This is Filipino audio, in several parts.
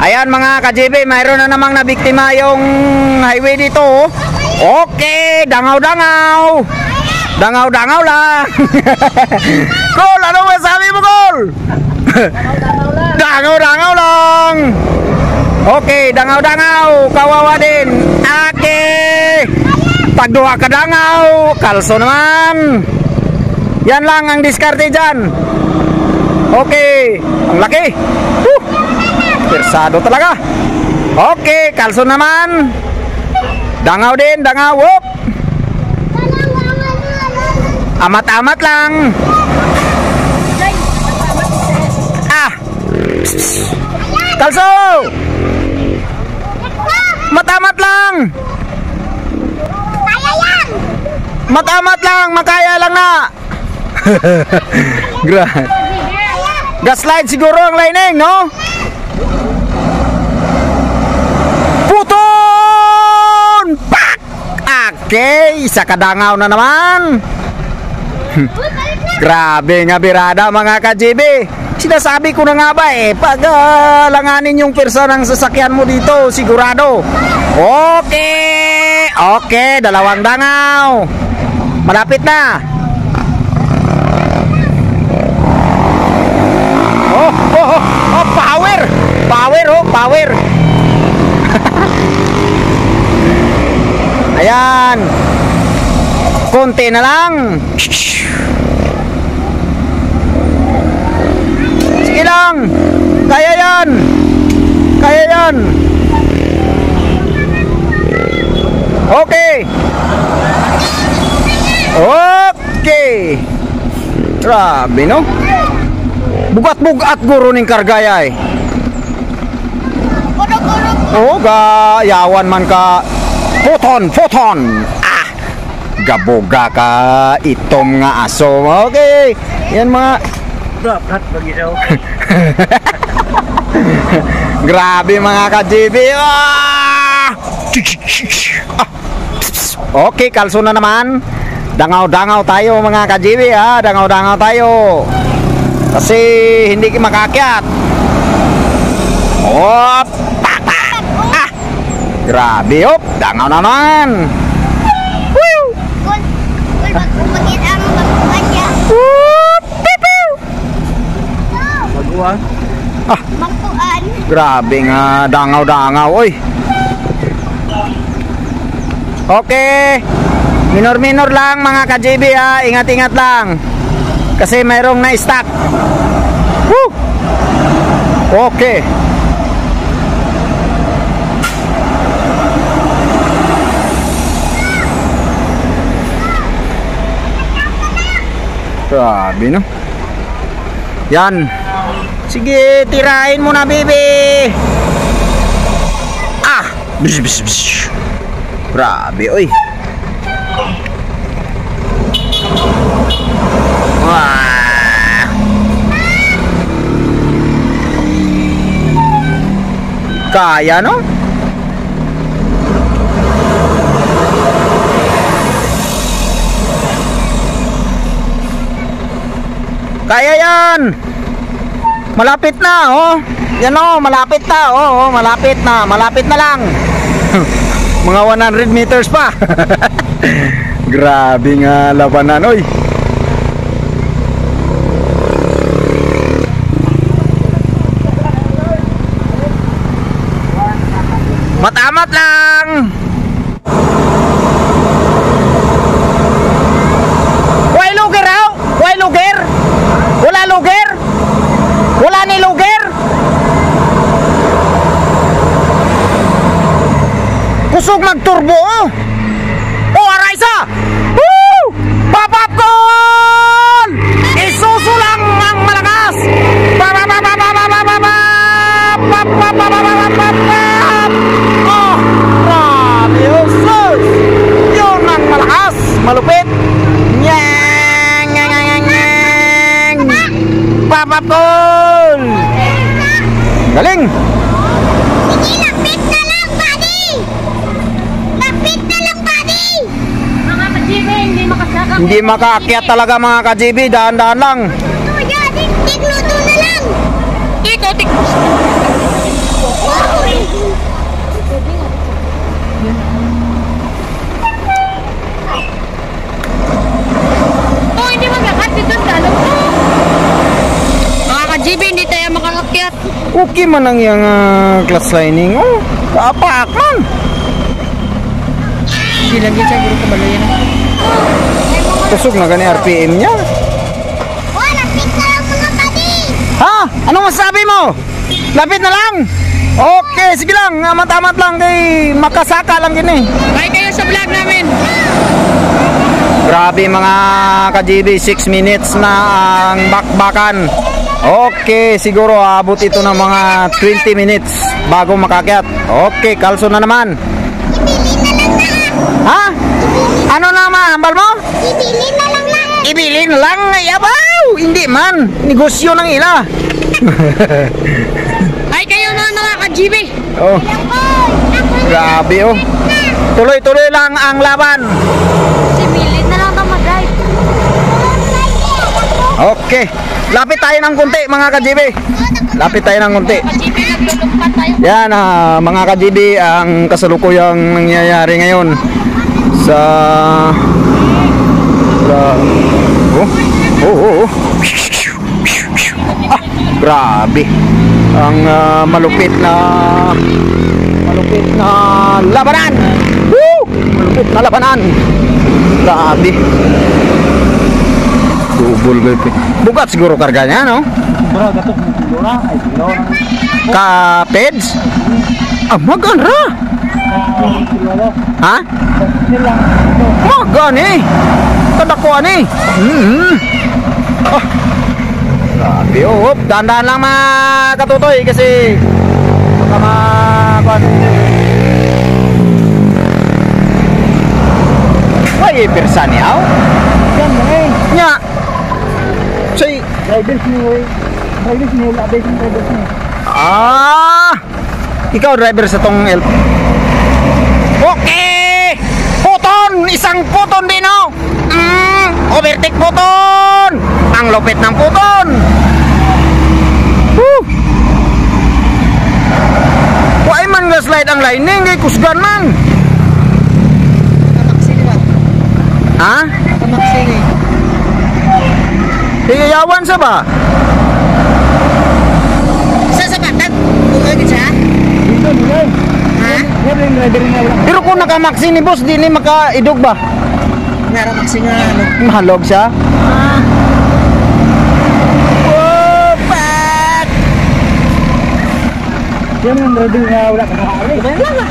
Ayan mga ka-JB, mayroon na namang nabiktima yung highway dito. Okay, dangaw-dangaw. Dangaw-dangaw lang. Col, ano masabi mo, Col? Dangaw-dangaw lang. Okay, dangaw-dangaw. Kawawa din. Okay. Pagduha ka dangaw. Kalso naman. Yan lang ang diskarte dyan. Okay. Ang laki. Persado talaga. Okay, kalso naman. Dangaw din, dangaw. Whoop. Amat-amat lang. Ah. Kalso. Matamat lang. Matamat lang, makaya lang na. Gaslight siguro ang lining, no? Puton! Pak! Okay, isa kadangaw na naman. Grabe nga birada mga ka-JB. Sinasabi ko na nga ba pag langanin yung persa ng sasakyan mo dito, sigurado. Okay, okay, dalawang dangaw. Malapit na. Oh, power. Power, power. Ayan. Konti na lang. Sige lang. Kaya yan. Kaya yan. Okay. Okay. Grabe, no? Bugat-bugat guro ning kargaya eh. Oh, yawan man ka. Photon. Ah. Gaboga ka itom nga aso. Okay. Yan mga grabe mga ka-JB. Okay, kalso na naman. Dangaw-dangaw tayo mga ka-JB ha. Dangaw-dangaw tayo. Kasi hindi makakyat. Op, patak. Ah. Grabe, op. Dangaw naman. Woo! Maguan. Ah. Grabe nga dangaw-dangaw, oy. Okay. Minor-minor lang mga ka-JB ha. Ingat-ingat lang. Kasi mayroong na-stack. Woo! Okay. Grabe, no? Yan. Sige, tirahin mo na, baby. Ah! Bish, bish, bish. Grabe, oy. Wah. Kaya, no? Kaya yan. Malapit na, oh. Yan, oh, malapit na, oh, malapit na. Malapit na lang. Mga 100 meters pa. Grabe nga labanan, oy. Matamat lang. Why luger, ha? Why luger? Wala luger? Wala ni luger? Kusog magturbo, oh. Oh, Araysa! Woo! Papapkol! Isusu lang ang malakas! Oh! Grabe, oh, sus! Yun ang malakas! Malupit! Nyang! Nyang! Nyang! Nyang! Papapkol! Galing! Hindi makaakyat talaga mga ka-JB, dahan-dahan lang. Tikluto na lang. Tik. Okay man ang yung class lining. Oh, kapak man. Silang yun siya, guro kabaloy na. Tusog na gani RPM niya. Lapit na lang mga buddy. Ha? Anong masabi mo? Lapit na lang. Okay, sige lang. Matamat lang kay makasaka lang gini. Bye kayo sa vlog namin. Grabe mga ka-GB, 6 minutes na ang bakbakan. Okay, siguro abot ito ng mga 20 minutes bago makakyat. Okay, kalso na naman. Ha? Ano na mahambal mo? Ibili na lang na. Ibili na lang. Yabaw! Hindi man. Negosyo ng ila. Bye kayo mga ka-GB. Oh, grabe oh. Tuloy-tuloy lang ang laban. Ibili na lang ka mag-drive. Okay. Lapit tayo ng konti mga ka-GB. Lapit tayo ng konti. Ka-GB, naglulumpat tayo. Yan mga ka-GB, ang kasalukuyang nangyayari ngayon sa oh. Grabe. Ang malupit na labanan. Woo! Malupit na labanan. Grabe. Double gulpi. Bukat siguro karganya, no? Ka peds? Ah, magan ra. Ha? Magan eh. Kadakuan eh. Ah. Grabe oh. Dahan-dahan lang mga katutoy kasi baka makuan. Ay, persan yaw. Yan na eh. Nya. Say, Riders ni labis yung riders ni. ikaw driver sa tong elf. Okay! Puton! Isang puton din oh! Overtake puton! Ang lupit ng puton! Woo! Why man ga-slide ang lining? Kay kusgan man! Kamaksing ba? Ha? Kamaksing eh. Hiyayawan sa ba? Sa batag? Bukagin siya? Dito, nilay. Ha? Yan yung rider na lang. Pero kung nakamaksi ni boss, di ni makaidog ba? Meron maksing nga ano. Mahalog siya? Opat! Yan yung rider na wala ka nakakali. Yan lang ah.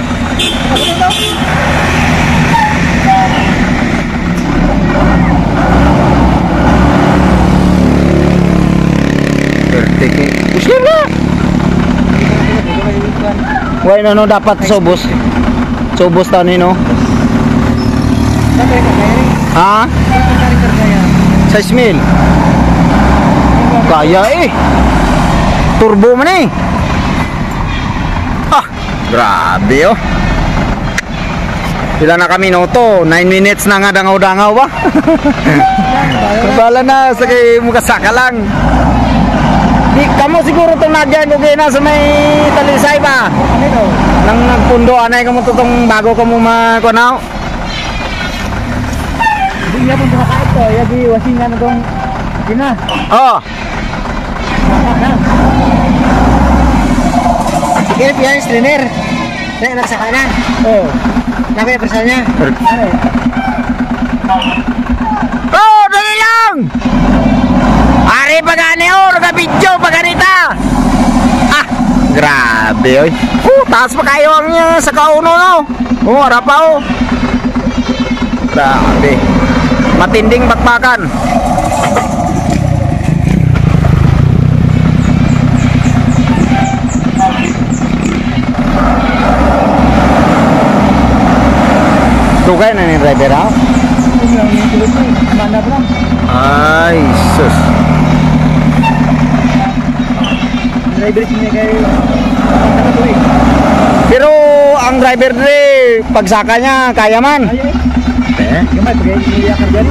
Pusir na! Why na no dapat subos? Subos ta ni no? Bakit ka kaya rin? Ha? Bakit ka kaya? 6,000. Kaya eh. Turbo man eh. Ah, grabe oh. Pila na kami no to? 9 minutes na nga dangaw-dangaw ba? Bala na sa kay mukasaka lang. Di kamo siguro tong nagyan ko na sa may talisay ba? Ano ito? Nang nagpundo anay kamo tutong bago kamo makunaw. Hindi niya pong kumakain to. Yagi wasingan na itong gina. Oh, Sige, piyan, strainer. Kaya nagsaka na. Oo. Nakaya presa niya. Ano eh? oh, dali lang. Ari pagani oh, naka-video paganita. Ah, grabe oy. Taas pa kayo ang sa kauno no. Oh, ara pa oh. Grabe. Matinding bakbakan. Dugay na ni driver ha? Ano lang yung tulad ko. Manap lang. Ay, sus. Rider niya kayo. Ang to eh. Pero ang driver dre, pagsaka niya, kaya man. Ayaw eh. Eh? Gamay, pag-iiyak ka dyan.